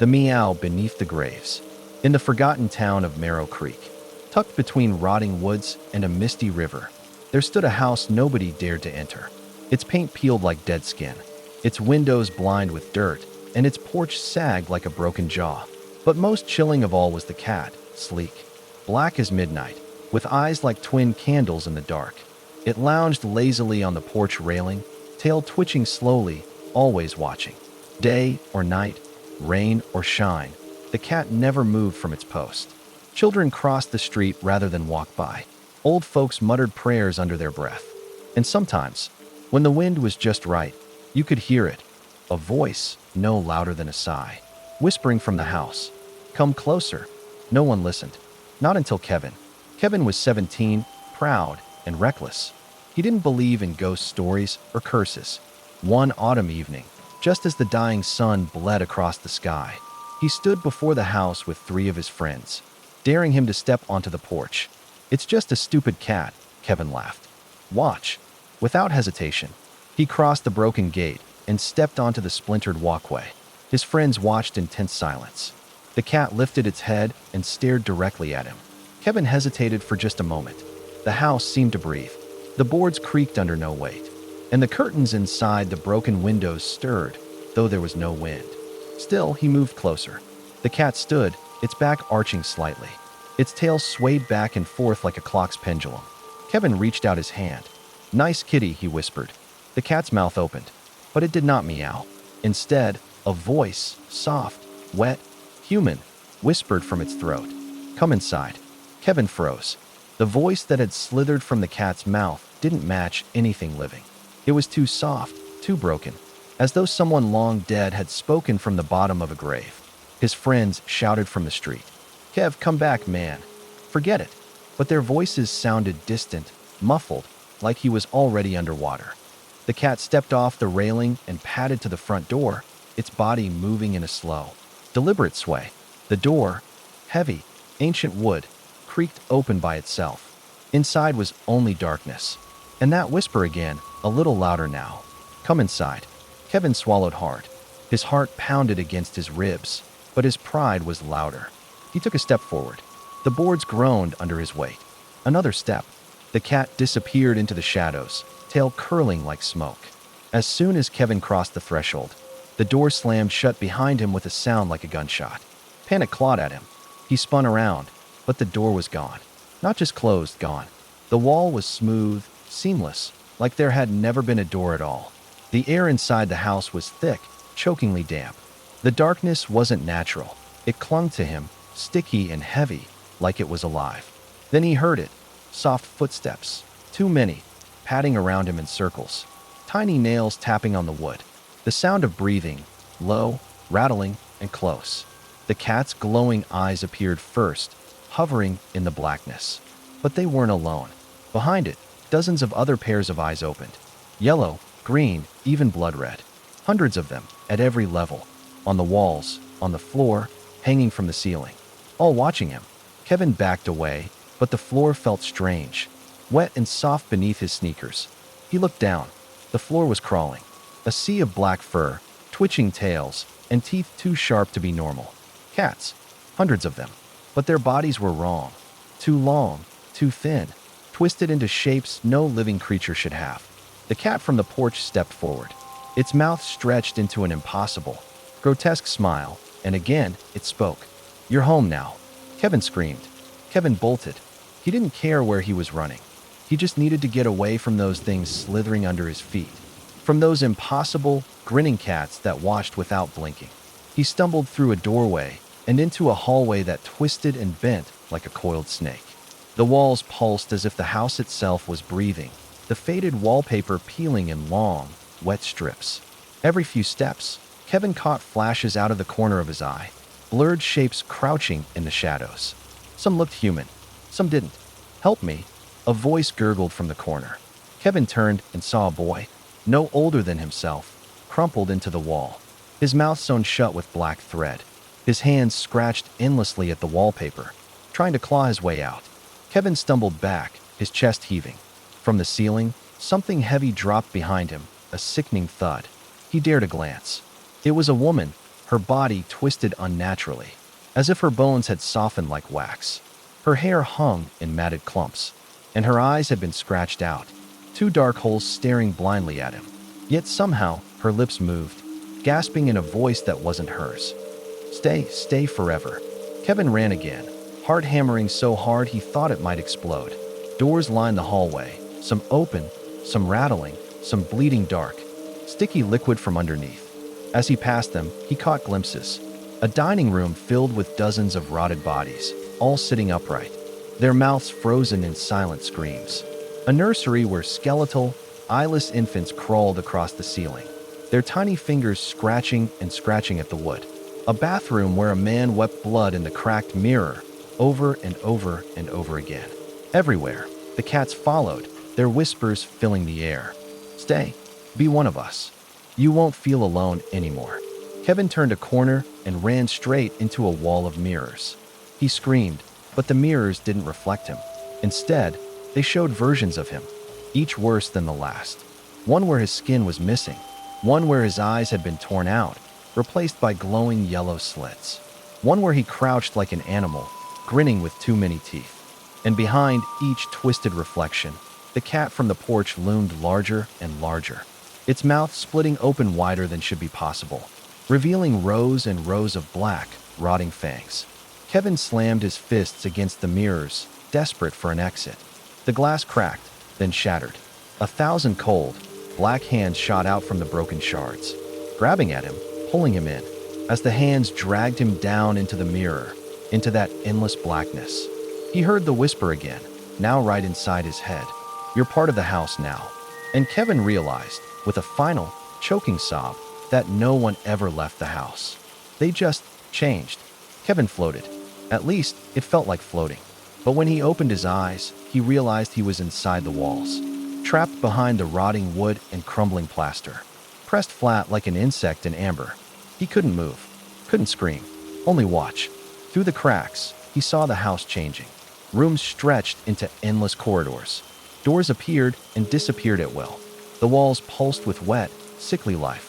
The Meow Beneath the Graves. In the forgotten town of Marrow Creek, tucked between rotting woods and a misty river, there stood a house nobody dared to enter. Its paint peeled like dead skin, its windows blind with dirt, and its porch sagged like a broken jaw. But most chilling of all was the cat, sleek, black as midnight, with eyes like twin candles in the dark. It lounged lazily on the porch railing, tail twitching slowly, always watching. Day or night, rain or shine, the cat never moved from its post. Children crossed the street rather than walked by. Old folks muttered prayers under their breath. And sometimes, when the wind was just right, you could hear it, a voice no louder than a sigh, whispering from the house, "Come closer." No one listened. Not until Kevin. Kevin was 17, proud and reckless. He didn't believe in ghost stories or curses. One autumn evening, just as the dying sun bled across the sky, he stood before the house with 3 of his friends, daring him to step onto the porch. "It's just a stupid cat," Kevin laughed. "Watch." Without hesitation, he crossed the broken gate and stepped onto the splintered walkway. His friends watched in tense silence. The cat lifted its head and stared directly at him. Kevin hesitated for just a moment. The house seemed to breathe. The boards creaked under no weight, and the curtains inside the broken windows stirred, though there was no wind. Still, he moved closer. The cat stood, its back arching slightly. Its tail swayed back and forth like a clock's pendulum. Kevin reached out his hand. "Nice kitty," he whispered. The cat's mouth opened, but it did not meow. Instead, a voice, soft, wet, human, whispered from its throat, "Come inside." Kevin froze. The voice that had slithered from the cat's mouth didn't match anything living. It was too soft, too broken, as though someone long dead had spoken from the bottom of a grave. His friends shouted from the street, "Kev, come back, man." Forget it. But their voices sounded distant, muffled, like he was already underwater. The cat stepped off the railing and padded to the front door, its body moving in a slow, deliberate sway. The door, heavy, ancient wood, creaked open by itself. Inside was only darkness. And that whisper again, a little louder now. "Come inside." Kevin swallowed hard. His heart pounded against his ribs, but his pride was louder. He took a step forward. The boards groaned under his weight. Another step. The cat disappeared into the shadows, tail curling like smoke. As soon as Kevin crossed the threshold, the door slammed shut behind him with a sound like a gunshot. Panic clawed at him. He spun around, but the door was gone. Not just closed, gone. The wall was smooth, seamless, like there had never been a door at all. The air inside the house was thick, chokingly damp. The darkness wasn't natural. It clung to him, sticky and heavy, like it was alive. Then he heard it. Soft footsteps. Too many, padding around him in circles. Tiny nails tapping on the wood. The sound of breathing, low, rattling, and close. The cat's glowing eyes appeared first, hovering in the blackness. But they weren't alone. Behind it, dozens of other pairs of eyes opened. Yellow, green, even blood red. Hundreds of them, at every level. On the walls, on the floor, hanging from the ceiling. All watching him. Kevin backed away, but the floor felt strange, wet and soft beneath his sneakers. He looked down. The floor was crawling. A sea of black fur, twitching tails, and teeth too sharp to be normal. Cats. Hundreds of them. But their bodies were wrong. Too long, too thin, twisted into shapes no living creature should have. The cat from the porch stepped forward. Its mouth stretched into an impossible, grotesque smile, and again it spoke. "You're home now." Kevin screamed. Kevin bolted. He didn't care where he was running. He just needed to get away from those things slithering under his feet. From those impossible, grinning cats that watched without blinking. He stumbled through a doorway and into a hallway that twisted and bent like a coiled snake. The walls pulsed as if the house itself was breathing, the faded wallpaper peeling in long, wet strips. Every few steps, Kevin caught flashes out of the corner of his eye, blurred shapes crouching in the shadows. Some looked human, some didn't. "Help me," a voice gurgled from the corner. Kevin turned and saw a boy, no older than himself, crumpled into the wall, his mouth sewn shut with black thread. His hands scratched endlessly at the wallpaper, trying to claw his way out. Kevin stumbled back, his chest heaving. From the ceiling, something heavy dropped behind him, a sickening thud. He dared a glance. It was a woman, her body twisted unnaturally, as if her bones had softened like wax. Her hair hung in matted clumps, and her eyes had been scratched out, two dark holes staring blindly at him. Yet somehow, her lips moved, gasping in a voice that wasn't hers. "Stay, stay forever." Kevin ran again, heart hammering so hard he thought it might explode. Doors lined the hallway, some open, some rattling, some bleeding dark, sticky liquid from underneath. As he passed them, he caught glimpses. A dining room filled with dozens of rotted bodies, all sitting upright, their mouths frozen in silent screams. A nursery where skeletal, eyeless infants crawled across the ceiling, their tiny fingers scratching and scratching at the wood. A bathroom where a man wept blood in the cracked mirror, over and over and over again. Everywhere, the cats followed, their whispers filling the air. "Stay. Be one of us. You won't feel alone anymore." Kevin turned a corner and ran straight into a wall of mirrors. He screamed, but the mirrors didn't reflect him. Instead, they showed versions of him, each worse than the last. One where his skin was missing, one where his eyes had been torn out, replaced by glowing yellow slits. One where he crouched like an animal, grinning with too many teeth. And behind each twisted reflection, the cat from the porch loomed larger and larger, its mouth splitting open wider than should be possible, revealing rows and rows of black, rotting fangs. Kevin slammed his fists against the mirrors, desperate for an exit. The glass cracked, then shattered. 1,000 cold, black hands shot out from the broken shards, grabbing at him, pulling him in, as the hands dragged him down into the mirror, into that endless blackness. He heard the whisper again, now right inside his head. "You're part of the house now." And Kevin realized, with a final, choking sob, that no one ever left the house. They just changed. Kevin floated. At least, it felt like floating. But when he opened his eyes, he realized he was inside the walls, trapped behind the rotting wood and crumbling plaster, pressed flat like an insect in amber. He couldn't move, couldn't scream, only watch. Through the cracks, he saw the house changing. Rooms stretched into endless corridors. Doors appeared and disappeared at will. The walls pulsed with wet, sickly life.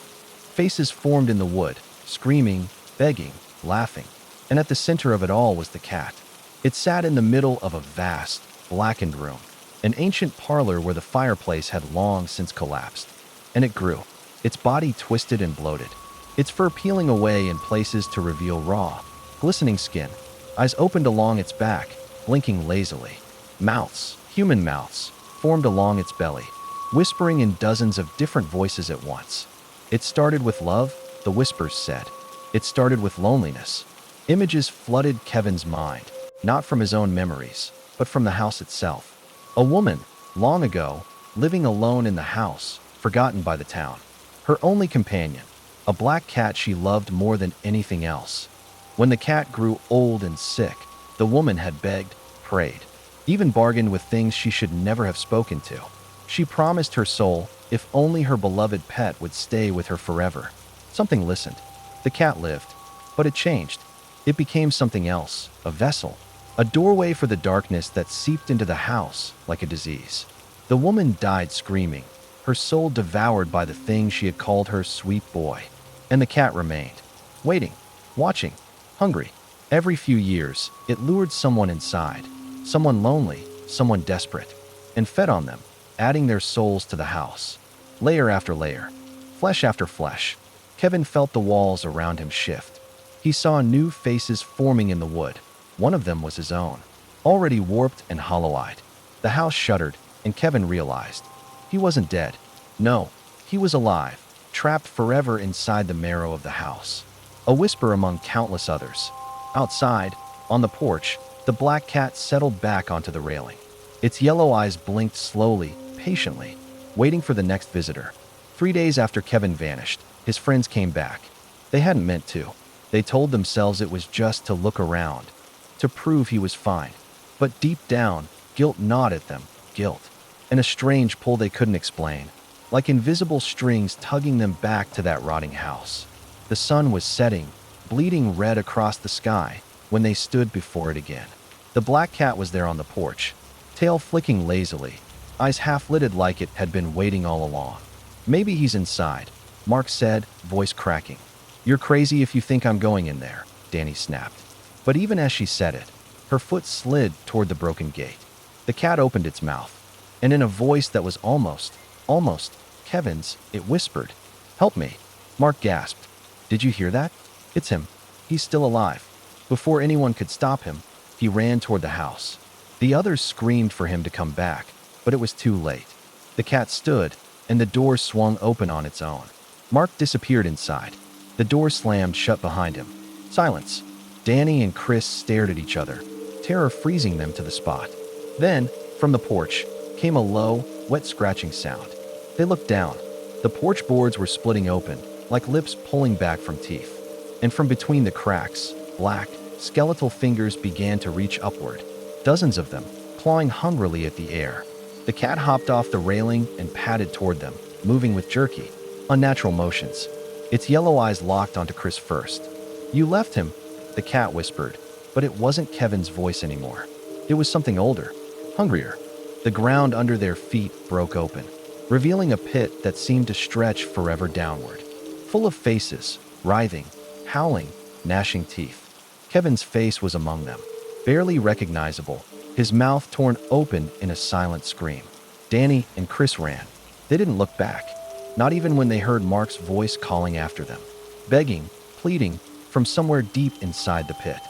Faces formed in the wood, screaming, begging, laughing. And at the center of it all was the cat. It sat in the middle of a vast, blackened room, an ancient parlor where the fireplace had long since collapsed. And it grew, its body twisted and bloated, its fur peeling away in places to reveal raw, glistening skin. Eyes opened along its back, blinking lazily. Mouths, human mouths, formed along its belly, whispering in dozens of different voices at once. It started with love, the whispers said. It started with loneliness. Images flooded Kevin's mind, not from his own memories, but from the house itself. A woman, long ago, living alone in the house, forgotten by the town. Her only companion, a black cat she loved more than anything else. When the cat grew old and sick, the woman had begged, prayed, even bargained with things she should never have spoken to. She promised her soul if only her beloved pet would stay with her forever. Something listened. The cat lived, but it changed. It became something else, a vessel, a doorway for the darkness that seeped into the house like a disease. The woman died screaming, her soul devoured by the thing she had called her sweet boy. And the cat remained, waiting, watching, hungry. Every few years, it lured someone inside, someone lonely, someone desperate, and fed on them, adding their souls to the house. Layer after layer, flesh after flesh, Kevin felt the walls around him shift. He saw new faces forming in the wood. One of them was his own, already warped and hollow-eyed. The house shuddered, and Kevin realized he wasn't dead. No, he was alive, trapped forever inside the marrow of the house. A whisper among countless others. Outside, on the porch, the black cat settled back onto the railing. Its yellow eyes blinked slowly, patiently, waiting for the next visitor. 3 days after Kevin vanished, his friends came back. They hadn't meant to. They told themselves it was just to look around, to prove he was fine. But deep down, guilt gnawed at them, guilt, and a strange pull they couldn't explain, like invisible strings tugging them back to that rotting house. The sun was setting, bleeding red across the sky, when they stood before it again. The black cat was there on the porch, tail flicking lazily, eyes half-lidded like it had been waiting all along. "Maybe he's inside," Mark said, voice cracking. "You're crazy if you think I'm going in there," Danny snapped. But even as she said it, her foot slid toward the broken gate. The cat opened its mouth, and in a voice that was almost Kevin's, it whispered, "Help me." Mark gasped. "Did you hear that? It's him. He's still alive." Before anyone could stop him, he ran toward the house. The others screamed for him to come back, but it was too late. The cat stood, and the door swung open on its own. Mark disappeared inside. The door slammed shut behind him. Silence. Danny and Chris stared at each other, terror freezing them to the spot. Then, from the porch, came a low, wet scratching sound. They looked down. The porch boards were splitting open, like lips pulling back from teeth. And from between the cracks, black, skeletal fingers began to reach upward, dozens of them, clawing hungrily at the air. The cat hopped off the railing and padded toward them, moving with jerky, unnatural motions. Its yellow eyes locked onto Chris first. "You left him," the cat whispered, but it wasn't Kevin's voice anymore. It was something older, hungrier. The ground under their feet broke open, revealing a pit that seemed to stretch forever downward, full of faces, writhing, howling, gnashing teeth. Kevin's face was among them, barely recognizable, his mouth torn open in a silent scream. Danny and Chris ran. They didn't look back, not even when they heard Mark's voice calling after them, begging, pleading, from somewhere deep inside the pit.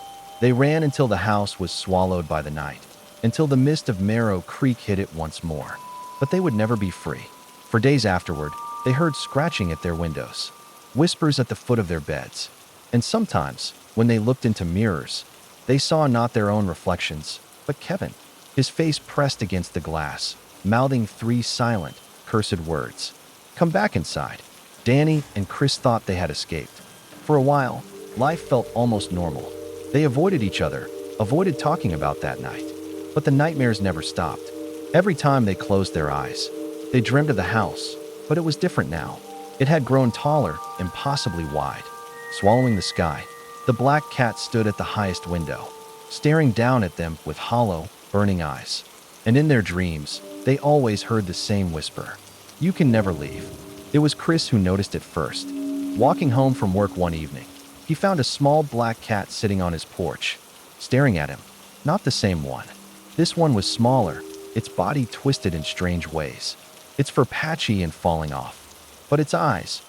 They ran until the house was swallowed by the night, until the mist of Marrow Creek hit it once more. But they would never be free. For days afterward, they heard scratching at their windows, whispers at the foot of their beds, and sometimes, when they looked into mirrors, they saw not their own reflections, but Kevin, his face pressed against the glass, mouthing 3 silent, cursed words. "Come back inside." Danny and Chris thought they had escaped. For a while, life felt almost normal. They avoided each other, avoided talking about that night. But the nightmares never stopped. Every time they closed their eyes, they dreamed of the house, but it was different now. It had grown taller, impossibly wide. Swallowing the sky, the black cat stood at the highest window, staring down at them with hollow, burning eyes. And in their dreams, they always heard the same whisper, "You can never leave." It was Chris who noticed it first. Walking home from work one evening, he found a small black cat sitting on his porch, staring at him. Not the same one. This one was smaller, its body twisted in strange ways, its fur patchy and falling off. But its eyes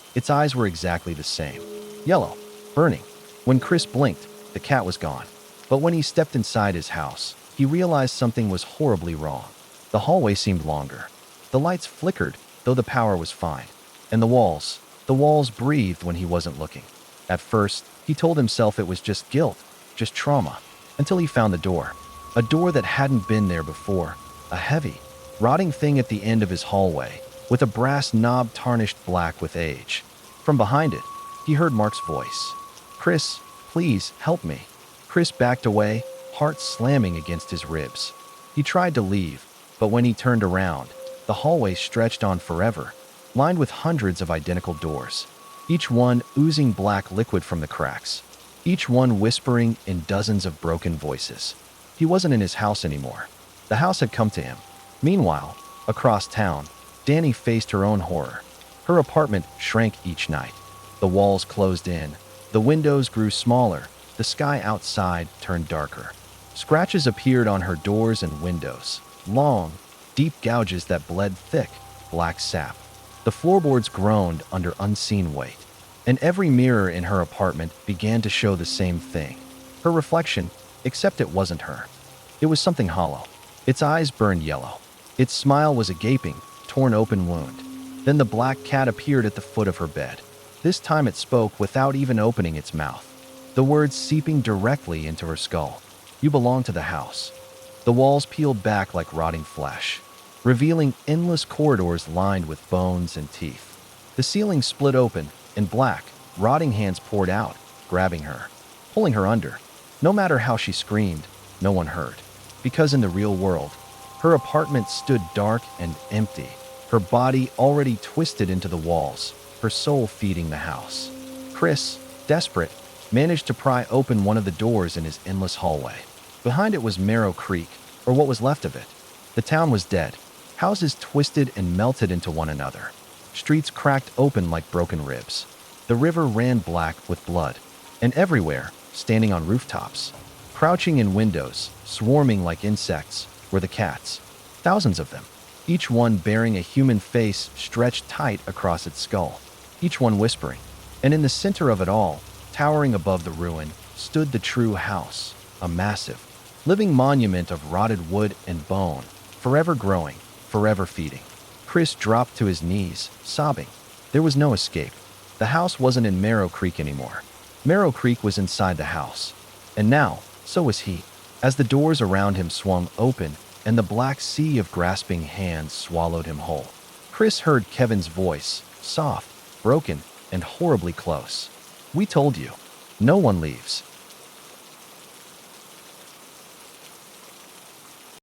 were exactly the same. Yellow, burning. When Chris blinked, the cat was gone. But when he stepped inside his house, he realized something was horribly wrong. The hallway seemed longer. The lights flickered, though the power was fine. And the walls breathed when he wasn't looking. At first, he told himself it was just guilt, just trauma, until he found the door. A door that hadn't been there before, a heavy, rotting thing at the end of his hallway, with a brass knob tarnished black with age. From behind it, he heard Mark's voice. "Chris, please, help me." Chris backed away, heart slamming against his ribs. He tried to leave, but when he turned around, the hallway stretched on forever, lined with hundreds of identical doors, each one oozing black liquid from the cracks, each one whispering in dozens of broken voices. He wasn't in his house anymore. The house had come to him. Meanwhile, across town, Danny faced her own horror. Her apartment shrank each night. The walls closed in, the windows grew smaller, the sky outside turned darker. Scratches appeared on her doors and windows, long, deep gouges that bled thick, black sap. The floorboards groaned under unseen weight, and every mirror in her apartment began to show the same thing. Her reflection, except it wasn't her. It was something hollow. Its eyes burned yellow. Its smile was a gaping, torn open wound. Then the black cat appeared at the foot of her bed. This time it spoke without even opening its mouth, the words seeping directly into her skull. "You belong to the house." The walls peeled back like rotting flesh, revealing endless corridors lined with bones and teeth. The ceiling split open, and black, rotting hands poured out, grabbing her, pulling her under. No matter how she screamed, no one heard. Because in the real world, her apartment stood dark and empty, her body already twisted into the walls, her soul feeding the house. Chris, desperate, managed to pry open one of the doors in his endless hallway. Behind it was Marrow Creek, or what was left of it. The town was dead. Houses twisted and melted into one another. Streets cracked open like broken ribs. The river ran black with blood, and everywhere, standing on rooftops, crouching in windows, swarming like insects, were the cats. Thousands of them, each one bearing a human face stretched tight across its skull, each one whispering. And in the center of it all, towering above the ruin, stood the true house, a massive, living monument of rotted wood and bone, forever growing, forever feeding. Chris dropped to his knees, sobbing. There was no escape. The house wasn't in Marrow Creek anymore. Marrow Creek was inside the house. And now, so was he. As the doors around him swung open and the black sea of grasping hands swallowed him whole, Chris heard Kevin's voice, soft, broken, and horribly close. "We told you. No one leaves."